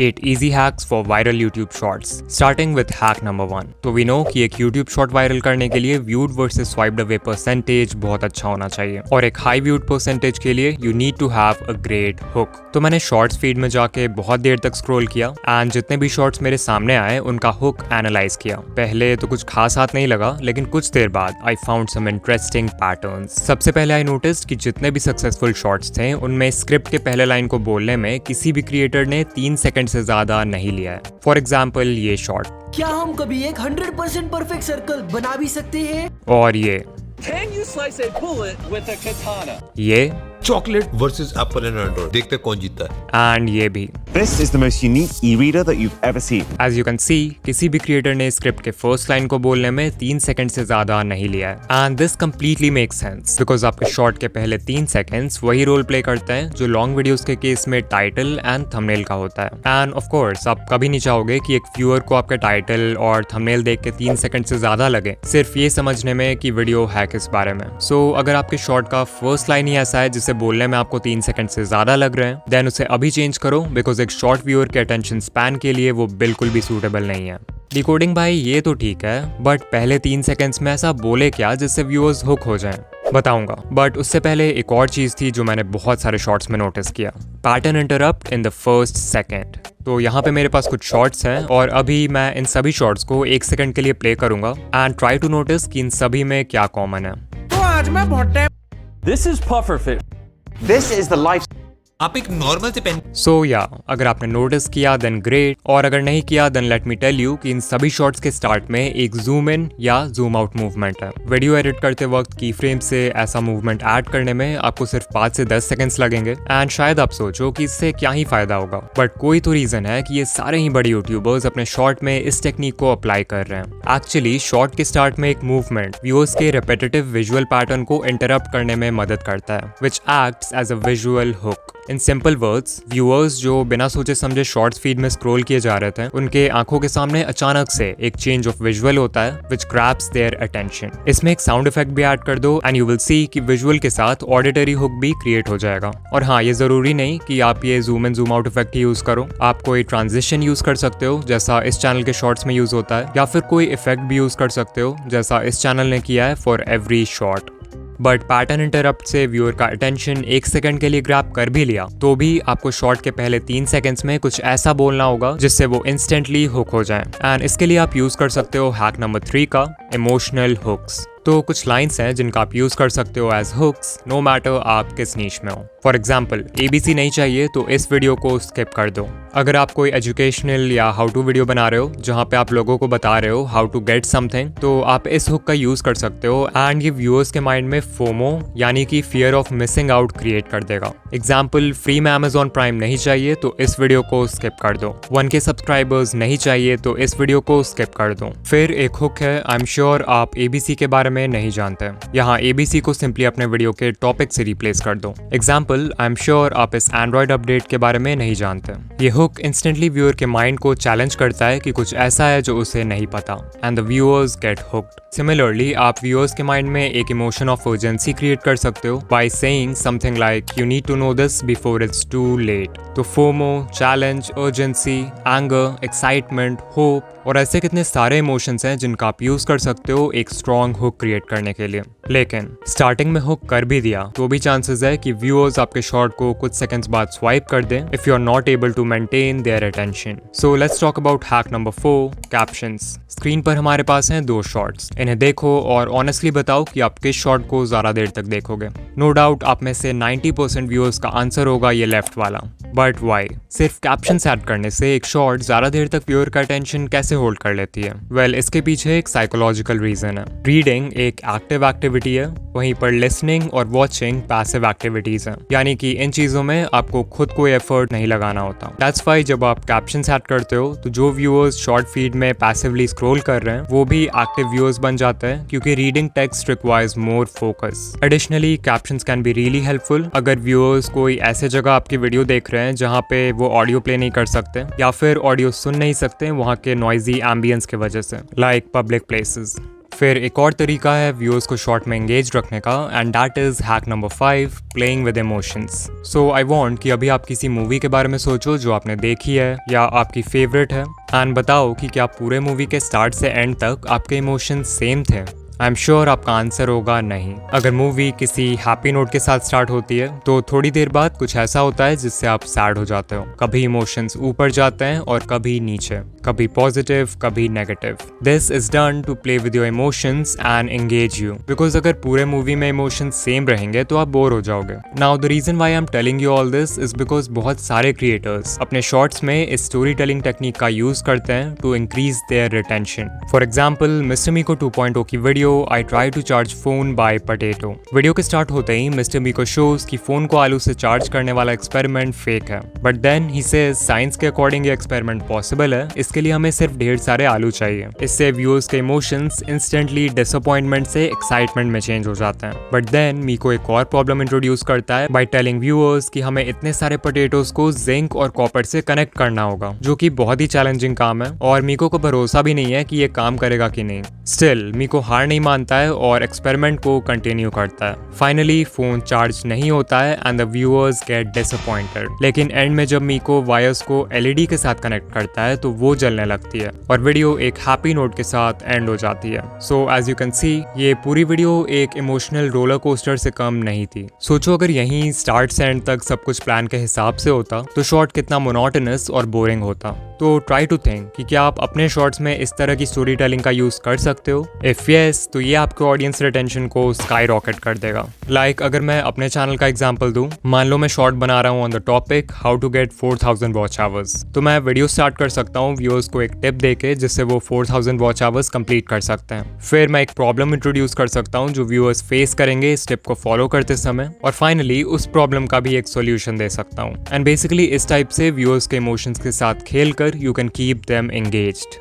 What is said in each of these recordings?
8 easy hacks for viral YouTube shorts. Starting with hack number 1. तो we know कि एक YouTube short viral करने के लिए viewed versus swiped away percentage बहुत अच्छा होना चाहिए और एक high viewed percentage के लिए you need to have a great hook. तो मैंने shorts feed में जाके बहुत देर तक scroll किया and जितने भी shorts मेरे सामने आए उनका hook analyze किया. पहले तो कुछ खास हाथ नहीं लगा लेकिन कुछ देर बाद I found some interesting patterns. सबसे पहले I noticed कि जितने भी successful shorts थे उनमें स्क्रिप्ट के पहले लाइन को बोलने में किसी भी क्रिएटर ने 3 सेकंड से ज्यादा नहीं लिया है. फॉर एग्जाम्पल ये शॉर्ट. क्या हम कभी एक 100% परफेक्ट सर्कल बना भी सकते हैं? और ये. Can you slice a bullet with a katana? ये. Chocolate versus Apple and Android, देखते कौन जीतता है. एंड ये भी. This is the most unique e-reader that you've ever seen. As you can see, किसी भी क्रिएटर ने स्क्रिप्ट के फर्स्ट लाइन को बोलने में 3 सेकंड से ज्यादा नहीं लिया है. And this completely makes sense because आपके शॉर्ट के पहले 3 सेकंड्स वही रोल प्ले करते हैं जो लॉन्ग वीडियोस के केस में टाइटल एंड थंबनेल का होता है. एंड ऑफ कोर्स आप कभी नहीं चाहोगे कि एक व्यूअर को आपके टाइटल और थंबनेल देख के 3 सेकंड से ज्यादा लगे सिर्फ ये समझने में कि वीडियो है किस बारे में. सो अगर आपके शॉर्ट का फर्स्ट लाइन ही ऐसा है जिसे बोलने में आपको 3 सेकंड से ज्यादा लग रहे हैं देन उसे अभी चेंज करो बिकॉज एक शॉर्ट व्यूअर के अटेंशन स्पैन के लिए वो बिल्कुल भी सूटेबल नहीं है. डिकोडिंग भाई ये तो ठीक है बट पहले 3 सेकंड्स में ऐसा बोले क्या जिससे व्यूअर्स हुक हो जाएं? बताऊंगा बट उससे पहले एक और चीज थी जो मैंने बहुत सारे शॉर्ट्स में नोटिस किया. Pattern interrupt in the first second. तो यहाँ पे मेरे पास कुछ शॉर्ट्स हैं और अभी मैं इन सभी शॉर्ट्स को 1 सेकंड के लिए प्ले करूंगा एंड ट्राई टू नोटिस कि इन सभी में क्या कॉमन है. तो आज मैं बहुत This is pufferfish. This is the life. आप एक नॉर्मल से पेन. सो या अगर आपने नोटिस किया देन ग्रेट और अगर नहीं किया then let me tell you कि इन सभी शॉट्स के स्टार्ट में एक जूम इन या जूम आउट मूवमेंट है. वीडियो एडिट करते वक्त की फ्रेम से ऐसा मूवमेंट ऐड करने में आपको सिर्फ 5 से 10 सेकंड्स लगेंगे एंड शायद आप सोचो कि इससे क्या ही फायदा होगा बट कोई तो रीजन है कि ये सारे ही बड़े यूट्यूबर्स अपने शॉर्ट में इस टेक्निक को अप्लाई कर रहे हैं. एक्चुअली शॉर्ट के स्टार्ट में एक मूवमेंट व्यूअर्स के रिपीटेटिव विजुअल पैटर्न को इंटरप्ट करने में मदद करता है which acts as a visual hook. In simple words viewers जो बिना सोचे समझे शॉर्ट्स फीड में स्क्रॉल किए जा रहे थे उनके आंखों के सामने अचानक से एक चेंज ऑफ विजुअल होता है व्हिच ग्रैब्स देयर अटेंशन. इसमें एक साउंड इफेक्ट भी ऐड कर दो एंड यू विल सी कि विजुअल के साथ ऑडिटरी हुक भी क्रिएट हो जाएगा. और हाँ ये जरूरी नहीं कि आप ये zoom in zoom out effect he use करो. आप कोई ट्रांजिशन यूज कर सकते हो जैसा इस चैनल के शॉर्ट्स में यूज होता है या फिर कोई इफेक्ट भी यूज कर सकते हो जैसा इस चैनल ने किया है for every short. But pattern interrupt से व्यूअर का अटेंशन 1 सेकंड के लिए ग्रैब कर भी लिया तो भी आपको शॉर्ट के पहले 3 सेकंड्स में कुछ ऐसा बोलना होगा जिससे वो इंस्टेंटली हुक हो जाए. एंड इसके लिए आप यूज कर सकते हो हैक नंबर 3 का इमोशनल हुक्स. तो कुछ लाइंस हैं जिनका आप यूज कर सकते हो एज हुक्स नो मैटर आप किस नीश में हो. फॉर एग्जाम्पल ABC नहीं चाहिए तो इस वीडियो को स्किप कर दो. अगर आप कोई एजुकेशनल या हाउ टू वीडियो बना रहे हो जहाँ पे आप लोगों को बता रहे हो हाउ टू गेट समथिंग तो आप इस हुक का यूज कर सकते हो एंड ये व्यूअर्स के माइंड में फोमो यानी कि fear of missing out create कर देगा. एग्जाम्पल फ्री में Amazon प्राइम नहीं चाहिए तो इस वीडियो को स्किप कर दो. 1K सब्सक्राइबर्स नहीं चाहिए तो इस वीडियो को स्किप कर दो. फिर एक हुक है आई एम श्योर आप ABC के बारे में नहीं जानते. यहाँ ABC को सिंपली अपने वीडियो के टॉपिक से रिप्लेस कर दो. एग्जाम्पल आई एम श्योर आप इस एंड्रॉइड अपडेट के बारे में नहीं जानते. ये हुक इंस्टेंटली व्यूअर के माइंड को चैलेंज करता है कि कुछ ऐसा है जो उसे नहीं पता and the viewers get hooked. Similarly आप व्यूअर्स के माइंड में एक इमोशन ऑफ अर्जेंसी क्रिएट कर सकते हो by saying something like you need to know this before it's too late. तो FOMO, challenge, urgency, anger, excitement, hope और ऐसे कितने सारे इमोशंस हैं जिनका आप यूज कर सकते हो एक स्ट्रॉन्ग हुक क्रिएट करने के लिए. लेकिन स्टार्टिंग में हुक कर भी दिया तो भी चांसेस है कि व्यूअर्स आपके शॉर्ट को कुछ सेकंड्स बाद स्वाइप कर दें if you are not able to maintain their attention. So let's talk about hack number 4 captions. Screen पर हमारे पास हैं 2 शॉर्ट्स. इन्हें देखो और ऑनेस्टली बताओ कि आप किस शॉर्ट को ज्यादा देर तक देखोगे. नो डाउट आप में से 90% व्यूअर्स का आंसर होगा ये लेफ्ट वाला. But why? सिर्फ कैप्शंस ऐड करने से एक शॉर्ट ज्यादा देर तक व्यूअर का अटेंशन कैसे होल्ड कर लेती है? वेल इसके पीछे एक साइकोलॉजिकल रीजन है. रीडिंग एक एक्टिव एक्टिविटी है वहीं पर लिसनिंग और वॉचिंग पैसिव एक्टिविटीज हैं. यानी कि इन चीजों में आपको खुद कोई एफर्ट नहीं लगाना होता. दैट्स व्हाई जब आप कैप्शंस ऐड करते हो तो जो व्यूअर्स शॉर्ट फीड में पैसिवली स्क्रॉल कर रहे हैं वो भी एक्टिव व्यूअर्स बन जाते हैं क्योंकि reading text requires more focus. Additionally captions can be really helpful अगर व्यूअर्स कोई ऐसे जगह आपकी वीडियो देख रहे हैं जहाँ पे वो ऑडियो प्ले नहीं कर सकते या फिर ऑडियो सुन नहीं सकते वहाँ के नॉइजी एम्बियंस की वजह से लाइक पब्लिक प्लेसेस. फिर एक और तरीका है व्यूअर्स को शॉर्ट में एंगेज रखने का, and that is hack number 5, playing with emotions. So I want कि अभी आप किसी मूवी के बारे में सोचो जो आपने देखी है या आपकी फेवरेट है, एंड बताओ कि क्या पूरे मूवी के स्टार्ट से एंड तक आपके इमोशंस सेम थे। आई एम श्योर आपका आंसर होगा नहीं। अगर मूवी किसी हैप्पी नोट के साथ स्टार्ट होती है तो थोड़ी देर बाद कुछ ऐसा होता है जिससे आप सैड हो जाते हो। कभी इमोशंस ऊपर जाते हैं और कभी नीचे, कभी पॉजिटिव कभी negative. This is done to play with your emotions and engage you, because अगर पूरे मूवी में इमोशंस सेम रहेंगे तो आप बोर हो जाओगे। Now the reason why I am telling you all this is because बहुत सारे क्रिएटर्स अपने शॉर्ट्स में इस स्टोरी टेलिंग टेक्निक का यूज करते हैं to increase their retention. For example mister मीको 2.0 की video I try to charge phone by potato. Video के स्टार्ट होते ही मिस्टर मीको शोज कि फोन को आलू से चार्ज करने वाला एक्सपेरिमेंट फेक है, but then he says science के अकॉर्डिंग ये एक्सपेरिमेंट पॉसिबल है, इसके लिए हमें सिर्फ ढेर सारे आलू चाहिए। इससे व्यूअर्स के इमोशंस इंस्टेंटली डिसअपॉइंटमेंट से एक्साइटमेंट में चेंज हो जाते हैं। बट देन मीको एक और प्रॉब्लम इंट्रोड्यूस करता है बाय टेलिंग व्यूअर्स कि हमें इतने सारे पोटैटोस को जिंक और कॉपर से कनेक्ट करना होगा, जो कि बहुत ही चैलेंजिंग काम है और मीको को भरोसा भी नहीं है कि ये काम करेगा कि नहीं। स्टिल मीको हार नहीं मानता है और एक्सपेरिमेंट को कंटिन्यू करता है। फाइनली फोन चार्ज नहीं होता है and the viewers get disappointed. लेकिन एंड में जब मीको वायर्स को एलईडी के साथ कनेक्ट करता है तो वो जलने लगती है और वीडियो एक हैप्पी नोट के साथ एंड हो जाती है। So as you can see ये पूरी वीडियो एक इमोशनल रोलर कोस्टर से कम नहीं थी। सोचो अगर यहीं स्टार्ट से एंड तक सब कुछ प्लान के हिसाब से होता तो शॉर्ट कितना मोनोटोनस और बोरिंग होता। तो ट्राई टू थिंक कि क्या आप अपने शॉर्ट्स में इस तरह की स्टोरी टेलिंग का यूज कर सकते हो। इफ यस तो ये आपके ऑडियंस रिटेंशन को स्काई रॉकेट कर देगा। लाइक अगर मैं अपने चैनल का एग्जांपल दूं, मान लो मैं शॉर्ट बना रहा हूं on the topic how to get 4000 watch hours, तो मैं वीडियो स्टार्ट कर सकता हूं व्यूअर्स को एक टिप देके जिससे वो 4000 वॉच आवर्स कंप्लीट कर सकते हैं। फिर मैं एक प्रॉब्लम इंट्रोड्यूस कर सकता हूं जो व्यूअर्स फेस करेंगे इस टिप को फॉलो करते समय, और फाइनली उस प्रॉब्लम का भी एक सोल्यूशन दे सकता हूं। एंड बेसिकली इस टाइप से व्यूअर्स के इमोशंस के साथ खेलकर you can keep them engaged.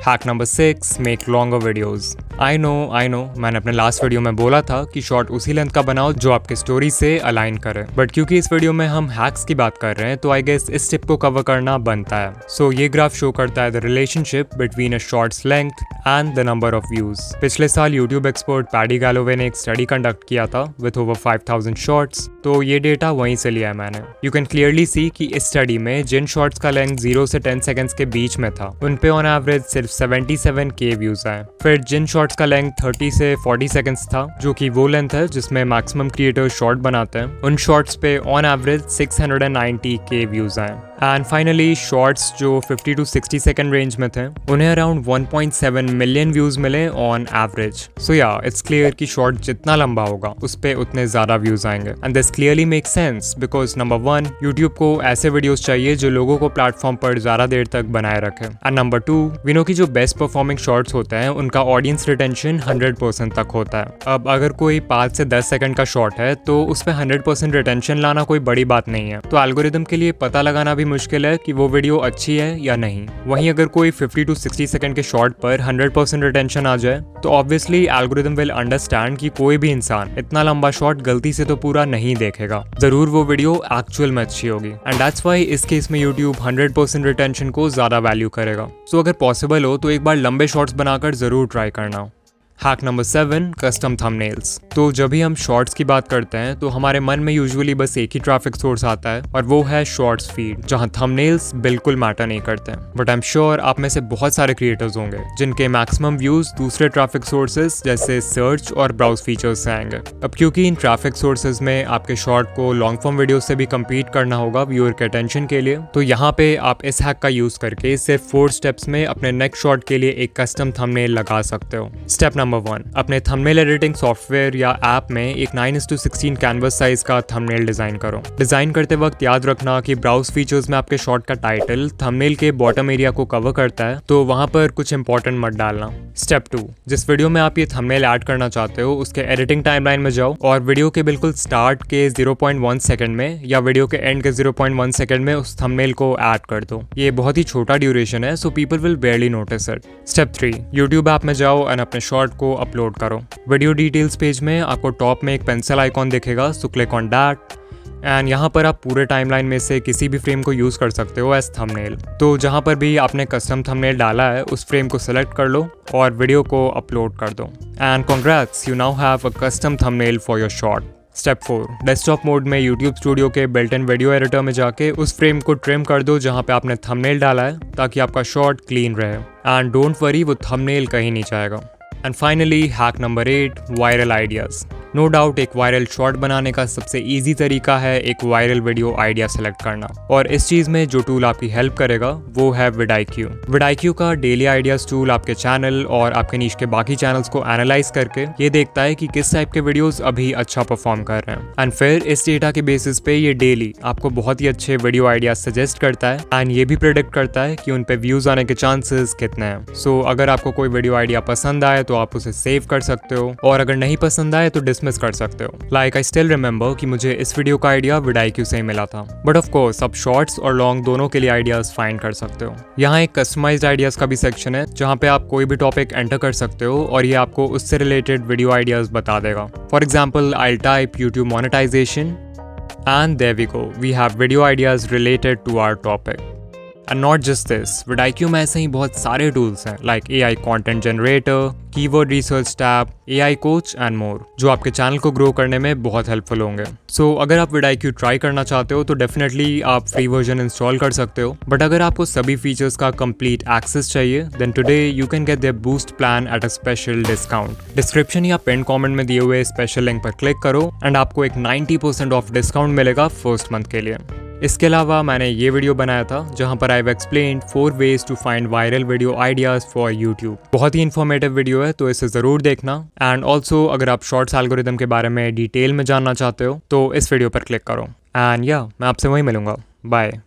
Hack number 6, make longer videos. I know मैंने अपने लास्ट वीडियो में बोला था कि शॉर्ट उसी लेंथ का बनाओ जो आपके स्टोरी से अलाइन करे, बट क्योंकि इस वीडियो में हम हैक्स की बात कर रहे हैं तो आई गेस इस टिप को कवर करना बनता है। सो ये ग्राफ शो करता है the relationship between a shorts length and the number of views. पिछले साल यूट्यूब एक्सपर्ट पैडी गैलोवे ने एक स्टडी कंडक्ट किया था विथ ओवर 5000 शॉर्ट्स, तो ये डेटा वहीं से लिया है मैंने। यू कैन क्लियरली सी कि इस स्टडी में जिन शॉर्ट्स का लेंथ 0 से 10 सेकंड्स के बीच में था उन पे ऑन एवरेज सिर्फ 77K व्यूज आए। फिर जिन शॉर्ट्स का लेंथ 30 से 40 सेकंड्स था, जो कि वो लेंथ है जिसमें मैक्सिमम क्रिएटर्स शॉर्ट बनाते हैं, उन शॉर्ट्स पे ऑन एवरेज 690K व्यूज आए। एंड फाइनली शॉर्ट्स जो 50 to 60 सेकंड रेंज में थे उन्हें अराउंड 1.7 मिलियन व्यूज मिले ऑन एवरेज। सो या इट्स क्लियर कि शॉर्ट जितना लंबा होगा उस पे उतने ज्यादा व्यूज आएंगे। And this clearly makes sense because number 1 YouTube को ऐसे वीडियोस चाहिए जो लोगों को प्लेटफॉर्म पर ज्यादा देर तक बनाए रखे। एंड नंबर 2 वी नो कि जो बेस्ट परफॉर्मिंग शॉर्ट्स होते हैं उनका ऑडियंस रिटेंशन 100% तक होता है। अब अगर कोई 5 से 10 सेकंड का शॉर्ट है तो उस पे 100% रिटेंशन लाना कोई बड़ी बात नहीं है, तो एल्गोरिदम के लिए पता लगाना भी मुश्किल है कि वो वीडियो अच्छी है या नहीं। वहीं अगर कोई 50 to 60 सेकंड के शॉर्ट पर 100% रिटेंशन आ जाए तो ऑब्वियसली एल्गोरिदम विल अंडरस्टैंड कि कोई भी इंसान इतना लंबा शॉर्ट गलती से तो पूरा नहीं देखेगा, जरूर वो वीडियो एक्चुअल में अच्छी होगी। एंड दैट्स व्हाई इस केस में यूट्यूब 100% रिटेंशन को ज्यादा वैल्यू करेगा। सो अगर पॉसिबल हो तो एक बार लंबे शॉर्ट्स बनाकर जरूर ट्राई करना। Hack number 7, custom thumbnails. तो जब भी हम शॉर्ट्स की बात करते हैं तो हमारे मन में यूजुअली बस एक ही ट्रैफिक सोर्स आता है और वो है शॉर्ट्स फीड, जहां थंबनेल्स बिल्कुल मैटर नहीं करते। बट आई एम श्योर आप में से बहुत सारे क्रिएटर्स होंगे जिनके मैक्सिमम व्यूज दूसरे ट्रैफिक सोर्सेज जैसे सर्च और ब्राउज फीचर्स से आएंगे। अब क्योंकि इन ट्रैफिक सोर्सेज में आपके शॉर्ट को लॉन्ग फॉर्म वीडियो से भी कम्पीट करना होगा व्यूअर के अटेंशन के लिए, तो यहाँ पे आप इस हैक का यूज करके सिर्फ 4 स्टेप्स में अपने नेक्स्ट शॉर्ट के लिए एक कस्टम थंबनेल लगा सकते हो। स्टेप नंबर 1, अपने थंबनेल एडिटिंग सॉफ्टवेयर या ऐप में एक 9:16 कैनवस साइज का थंबनेल डिजाइन करो। डिजाइन करते वक्त याद रखना कि ब्राउज फीचर्स में आपके शॉर्ट का टाइटल थंबनेल के बॉटम एरिया को कवर करता है, तो वहां पर कुछ इंपॉर्टेंट मत डालना। स्टेप 2, जिस वीडियो में आप ये थंबनेल ऐड करना चाहते हो उसके एडिटिंग टाइमलाइन में जाओ और वीडियो के बिल्कुल स्टार्ट के 0.1 सेकंड में या वीडियो के एंड के 0.1 सेकंड में उस थंबनेल को ऐड कर दो। ये बहुत ही छोटा ड्यूरेशन है, so people will बेयरली notice it. Step 3, YouTube app में जाओ और अपने शॉर्ट को अपलोड करो। वीडियो डिटेल्स पेज में आपको टॉप में एक पेंसिल आइकॉन दिखेगा, so click on that and यहाँ पर आप पूरे टाइमलाइन में से किसी भी फ्रेम को यूज़ कर सकते हो एज थंबनेल। तो जहाँ पर भी आपने कस्टम थंबनेल डाला है उस फ्रेम को सेलेक्ट कर लो और वीडियो को अपलोड कर दो। And congrats, you now have a custom thumbnail for your short. Step 4, desktop mode में यूट्यूब स्टूडियो के बिल्ट इन वीडियो एडिटर में जाके उस फ्रेम को ट्रिम कर दो जहाँ पे आपने थंबनेल डाला है, ताकि आपका शॉट क्लीन रहे। एंड डोंट वरी, वो थंबनेल कहीं नहीं जाएगा। And finally hack number 8, viral ideas. No doubt एक वायरल शॉट बनाने का सबसे इजी तरीका है एक वायरल वीडियो आइडिया सेलेक्ट करना, और इस चीज़ में जो टूल आपकी हेल्प करेगा वो है vidIQ। vidIQ का डेली आइडियाज़ टूल आपके चैनल और आपके नीश के बाकी चैनल्स को एनालाइज करके ये देखता है कि किस टाइप के वीडियोस अभी अच्छा परफॉर्म कर रहे हैं, एंड फिर इस डेटा के बेसिस पे ये डेली आपको बहुत ही अच्छे वीडियो आइडियाज सजेस्ट करता है, एंड ये भी प्रेडिक्ट करता है कि उन पे व्यूज आने के चांसेस कितने हैं। सो अगर आपको कोई वीडियो आइडिया पसंद आए तो आप उसे सेव कर सकते हो, और अगर नहीं पसंद आए तो डिसमिस कर सकते हो। लाइक आई स्टिल रिमेंबर कि मुझे इस वीडियो का आइडिया vidIQ से ही मिला था, बट ऑफ कोर्स आप शॉर्ट्स और लॉन्ग दोनों के लिए आइडियाज फाइंड कर सकते हो। यहाँ एक कस्टमाइज्ड आइडियाज का भी सेक्शन है जहाँ पे आप कोई भी टॉपिक एंटर कर सकते हो और ये आपको उससे रिलेटेड वीडियो आइडियाज बता देगा। For example I type YouTube monetization and there we go, we have video ideas related to our topic. And not just this, vidIQ में ऐसे ही बहुत सारे टूल्स हैं like AI content generator, keyword research tab, AI coach and more, जो आपके channel को grow करने में बहुत हेल्पफुल होंगे। सो अगर आप vidIQ ट्राई करना चाहते हो तो डेफिनेटली आप फ्री वर्जन इंस्टॉल कर सकते हो, बट अगर आपको सभी फीचर्स का कंप्लीट एक्सेस चाहिए then today you can get their boost plan at a special discount. Description या पिन कमेंट में दिए हुए स्पेशल लिंक पर क्लिक करो एंड आपको एक 90% ऑफ डिस्काउंट मिलेगा फर्स्ट मंथ के लिए। इसके अलावा मैंने ये वीडियो बनाया था जहाँ पर I have explained 4 ways to find viral video ideas for YouTube. बहुत ही इन्फॉर्मेटिव वीडियो है तो इसे ज़रूर देखना। एंड ऑल्सो अगर आप शॉर्ट्स एल्गोरिदम के बारे में डिटेल में जानना चाहते हो तो इस वीडियो पर क्लिक करो। एंड या मैं आपसे वहीं मिलूंगा। बाय।